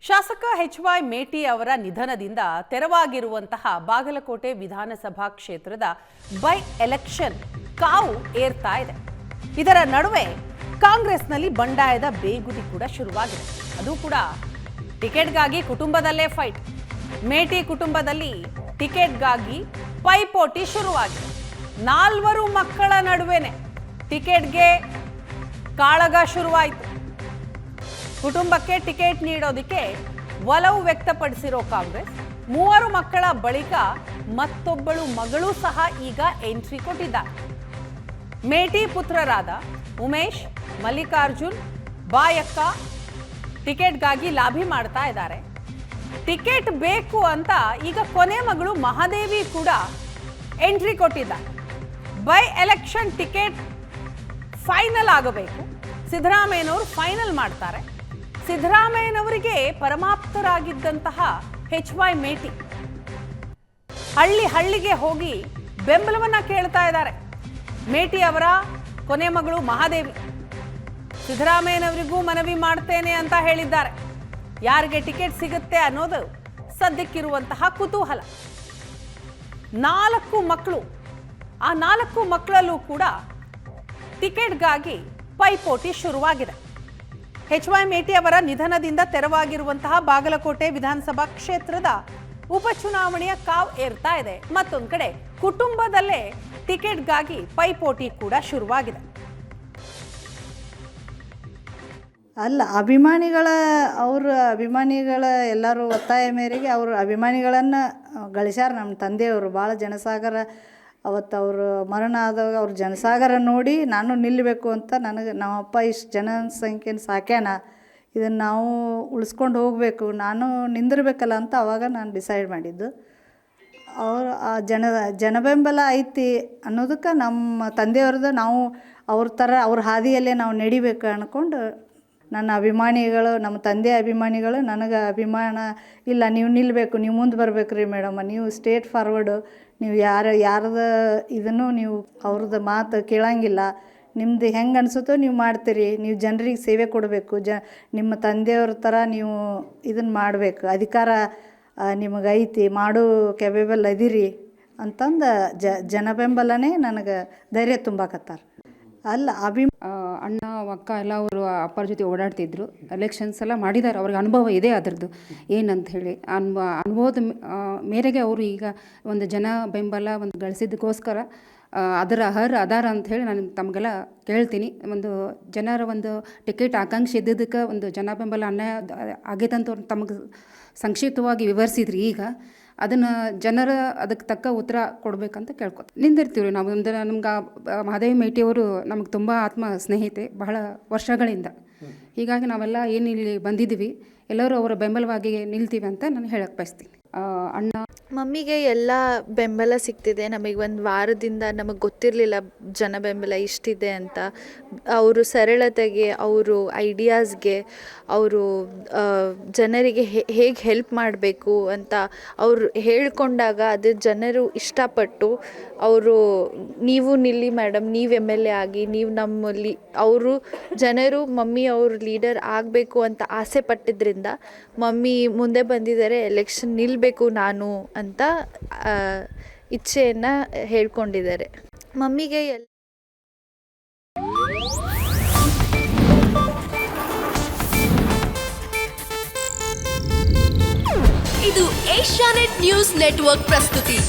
ಶಾಸಕ ಎಚ್.ವೈ. ಮೇಟಿ ಅವರ ನಿಧನದಿಂದ ತೆರವಾಗಿರುವಂತಹ ಬಾಗಲಕೋಟೆ ವಿಧಾನಸಭಾ ಕ್ಷೇತ್ರದ ಬೈ ಎಲೆಕ್ಷನ್ ಕಾವು ಏರ್ತಾ ಇದೆ. ಇದರ ನಡುವೆ ಕಾಂಗ್ರೆಸ್ನಲ್ಲಿ ಬಂಡಾಯದ ಬೇಗುದಿ ಕೂಡ ಶುರುವಾಗಿದೆ. ಅದು ಕೂಡ ಟಿಕೆಟ್ಗಾಗಿ ಕುಟುಂಬದಲ್ಲೇ ಫೈಟ್. ಮೇಟಿ ಕುಟುಂಬದಲ್ಲಿ ಟಿಕೆಟ್ಗಾಗಿ ಪೈಪೋಟಿ ಶುರುವಾಗಿದೆ. 4 ಮಕ್ಕಳ ನಡುವೆನೆ ಟಿಕೆಟ್ಗೆ ಕಾಳಗ ಶುರುವಾಯಿತು. ಕುಟುಂಬಕ್ಕೆ ಟಿಕೆಟ್ ನೀಡೋದಕ್ಕೆ ಒಲವು ವ್ಯಕ್ತಪಡಿಸಿರೋ ಕಾಂಗ್ರೆಸ್ 3 ಮಕ್ಕಳ ಬಳಿಕ ಮತ್ತೊಬ್ಬಳು ಮಗಳು ಸಹ ಈಗ ಎಂಟ್ರಿ ಕೊಟ್ಟಿದ್ದಾರೆ. ಮೇಟಿ ಪುತ್ರರಾದ ಉಮೇಶ್, ಮಲ್ಲಿಕಾರ್ಜುನ್, ಬಾಯಕ್ಕ ಟಿಕೆಟ್ಗಾಗಿ ಲಾಭಿ ಮಾಡ್ತಾ ಇದ್ದಾರೆ. ಟಿಕೆಟ್ ಬೇಕು ಅಂತ ಈಗ ಕೊನೆ ಮಗಳು ಮಹಾದೇವಿ ಕೂಡ ಎಂಟ್ರಿ ಕೊಟ್ಟಿದ್ದಾರೆ. ಬೈ ಎಲೆಕ್ಷನ್ ಟಿಕೆಟ್ ಫೈನಲ್ ಆಗಬೇಕು. ಸಿದ್ದರಾಮಯ್ಯನವರು ಫೈನಲ್ ಮಾಡ್ತಾರೆ. ಸಿದ್ದರಾಮಯ್ಯನವರಿಗೆ ಪರಮಾಪ್ತರಾಗಿದ್ದಂತಹ ಎಚ್.ವೈ. ಮೇಟಿ ಹಳ್ಳಿಗೆ ಹೋಗಿ ಬೆಂಬಲವನ್ನ ಕೇಳ್ತಾ ಇದ್ದಾರೆ. ಮೇಟಿ ಅವರ ಕೊನೆ ಮಗಳು ಮಹಾದೇವಿ ಸಿದ್ದರಾಮಯ್ಯನವರಿಗೂ ಮನವಿ ಮಾಡ್ತೇನೆ ಅಂತ ಹೇಳಿದ್ದಾರೆ. ಯಾರಿಗೆ ಟಿಕೆಟ್ ಸಿಗುತ್ತೆ ಅನ್ನೋದು ಸದ್ಯಕ್ಕಿರುವಂತಹ ಕುತೂಹಲ. 4 ಮಕ್ಕಳು, ಆ 4 ಮಕ್ಕಳಲ್ಲೂ ಕೂಡ ಟಿಕೆಟ್ಗಾಗಿ ಪೈಪೋಟಿ ಶುರುವಾಗಿದೆ. ಎಚ್.ವೈ. ಮೇಟಿ ಅವರ ನಿಧನದಿಂದ ತೆರವಾಗಿರುವಂತಹ ಬಾಗಲಕೋಟೆ ವಿಧಾನಸಭಾ ಕ್ಷೇತ್ರದ ಉಪಚುನಾವಣೆಯ ಕಾವು ಏರ್ತಾ ಇದೆ. ಮತ್ತೊಂದು ಕಡೆ ಕುಟುಂಬದಲ್ಲೇ ಟಿಕೆಟ್ಗಾಗಿ ಪೈಪೋಟಿ ಕೂಡ ಶುರುವಾಗಿದೆ. ಅಲ್ಲ, ಅವ್ರ ಅಭಿಮಾನಿಗಳ ಎಲ್ಲರೂ ಒತ್ತಾಯ ಮೇರೆಗೆ ಅವ್ರ ಅಭಿಮಾನಿಗಳನ್ನು ಗಳಿಸ್ಯಾರ. ನಮ್ಮ ತಂದೆಯವರು ಭಾಳ ಜನಸಾಗರ. ಅವತ್ತು ಅವರು ಮರಣ ಆದಾಗ ಅವ್ರ ಜನಸಾಗರ ನೋಡಿ ನಾನು ನಿಲ್ಲಬೇಕು ಅಂತ ನಮ್ಮಪ್ಪ ಇಷ್ಟು ಜನಸಂಖ್ಯೆನ ಸಾಕ್ಯಾನ, ಇದನ್ನು ನಾವು ಉಳಿಸ್ಕೊಂಡು ಹೋಗಬೇಕು, ನಾನು ನಿಂದಿರ್ಬೇಕಲ್ಲ ಅಂತ ಅವಾಗ ನಾನು ಡಿಸೈಡ್ ಮಾಡಿದ್ದು. ಅವರು ಆ ಜನಬೆಂಬಲ ಐತಿ ಅನ್ನೋದಕ್ಕೆ ನಮ್ಮ ತಂದೆಯವ್ರದ್ದು ನಾವು ಅವ್ರ ಹಾದಿಯಲ್ಲೇ ನಾವು ನಡಿಬೇಕು ಅಂದ್ಕೊಂಡು ನನ್ನ ಅಭಿಮಾನಿಗಳು, ನಮ್ಮ ತಂದೆ ಅಭಿಮಾನಿಗಳು ನನಗೆ ಅಭಿಮಾನ ಇಲ್ಲ, ನೀವು ನಿಲ್ಲಬೇಕು, ನೀವು ಮುಂದೆ ಬರಬೇಕು ರೀ ಮೇಡಮ್, ನೀವು ಸ್ಟೇಟ್ ಫಾರ್ವರ್ಡು, ನೀವು ಯಾರದ ಇದನ್ನು ನೀವು ಅವ್ರದ್ದು ಮಾತು ಕೇಳಂಗಿಲ್ಲ, ನಿಮ್ಮದು ಹೆಂಗೆ ಅನಿಸುತ್ತೋ ನೀವು ಮಾಡ್ತೀರಿ, ನೀವು ಜನರಿಗೆ ಸೇವೆ ಕೊಡಬೇಕು, ನಿಮ್ಮ ತಂದೆಯವ್ರ ಥರ ನೀವು ಇದನ್ನು ಮಾಡಬೇಕು, ಅಧಿಕಾರ ನಿಮಗೈತಿ, ಮಾಡೋ ಕೆಪೇಬಲ್ ಅದಿರಿ ಅಂತಂದು ಜನಬೆಂಬಲನೇ ನನಗೆ ಧೈರ್ಯ ತುಂಬಾಕತ್ತಾರೆ. ಅಲ್ಲ, ಅಣ್ಣ ಅಕ್ಕ ಎಲ್ಲ ಅವರು ಅಪ್ಪರ ಜೊತೆ ಓಡಾಡ್ತಿದ್ರು. ಎಲೆಕ್ಷನ್ಸ್ ಎಲ್ಲ ಮಾಡಿದ್ದಾರೆ, ಅವ್ರಿಗೆ ಅನುಭವ ಇದೆ ಅದರದ್ದು ಏನಂತ ಹೇಳಿ. ಅನುಭವದ ಮೇರೆಗೆ ಅವರು ಈಗ ಒಂದು ಜನ ಬೆಂಬಲ ಒಂದು ಗಳಿಸಿದ್ದಕ್ಕೋಸ್ಕರ ಅದರ ಅದಾರ ಅಂಥೇಳಿ ನಾನು ತಮಗೆಲ್ಲ ಕೇಳ್ತೀನಿ. ಒಂದು ಜನರ ಒಂದು ಟಿಕೆಟ್ ಆಕಾಂಕ್ಷೆ ಇದ್ದಿದ್ದಕ್ಕೆ ಒಂದು ಜನ ಬೆಂಬಲ ಅನ್ಯಾಯ ಆಗೈತಂತ ತಮಗೆ ಸಂಕ್ಷಿಪ್ತವಾಗಿ ವಿವರಿಸಿದ್ರಿ. ಈಗ ಅದನ್ನು ಜನರ ಅದಕ್ಕೆ ತಕ್ಕ ಉತ್ತರ ಕೊಡಬೇಕಂತ ನಿಂದಿರ್ತೀವಿ ನಾವು. ನಮ್ಗೆ ಮಹಾದೇವಿ ಮೇಟಿಯವರು ನಮಗೆ ತುಂಬ ಆತ್ಮ ಸ್ನೇಹಿತೆ ಬಹಳ ವರ್ಷಗಳಿಂದ. ಹೀಗಾಗಿ ನಾವೆಲ್ಲ ಏನು ಇಲ್ಲಿ ಬಂದಿದ್ದೀವಿ ಎಲ್ಲರೂ ಅವರ ಬೆಂಬಲವಾಗಿ ನಿಲ್ತೀವಿ ಅಂತ ನಾನು ಹೇಳಕ್ಕೆ ಬಯಸ್ತೀನಿ. ಅಣ್ಣ ಮಮ್ಮಿಗೆ ಎಲ್ಲ ಬೆಂಬಲ ಸಿಗ್ತಿದೆ. ನಮಗೆ ಒಂದು ವಾರದಿಂದ ನಮಗೆ ಗೊತ್ತಿರಲಿಲ್ಲ ಜನ ಬೆಂಬಲ ಇಷ್ಟಿದೆ ಅಂತ. ಅವರು ಸರಳತೆಗೆ, ಅವರು ಐಡಿಯಾಸ್ಗೆ, ಅವರು ಜನರಿಗೆ ಹೇಗೆ ಹೆಲ್ಪ್ ಮಾಡಬೇಕು ಅಂತ ಅವರು ಹೇಳ್ಕೊಂಡಾಗ ಅದು ಜನರು ಇಷ್ಟಪಟ್ಟು ಅವರು ನೀವು ನಿಲ್ಲಿ ಮೇಡಮ್, ನೀವು MLA ಆಗಿ, ನೀವು ನಮ್ಮಲ್ಲಿ ಜನರು ಮಮ್ಮಿ ಅವರು ಲೀಡರ್ ಆಗಬೇಕು ಅಂತ ಆಸೆ ಪಟ್ಟಿದ್ದರಿಂದ ಮಮ್ಮಿ ಮುಂದೆ ಬಂದಿದ್ದಾರೆ, ಎಲೆಕ್ಷನ್ ನಿಲ್ಲಬೇಕು ನಾನು ಅಂತ ಇಚ್ಛೆಯನ್ನು ಹೇಳ್ಕೊಂಡಿದ್ದಾರೆ. ಮಮ್ಮಿಗೆ ಇದು ಏಷ್ಯಾನೆಟ್ ನ್ಯೂಸ್ ನೆಟ್ವರ್ಕ್ ಪ್ರಸ್ತುತಿ.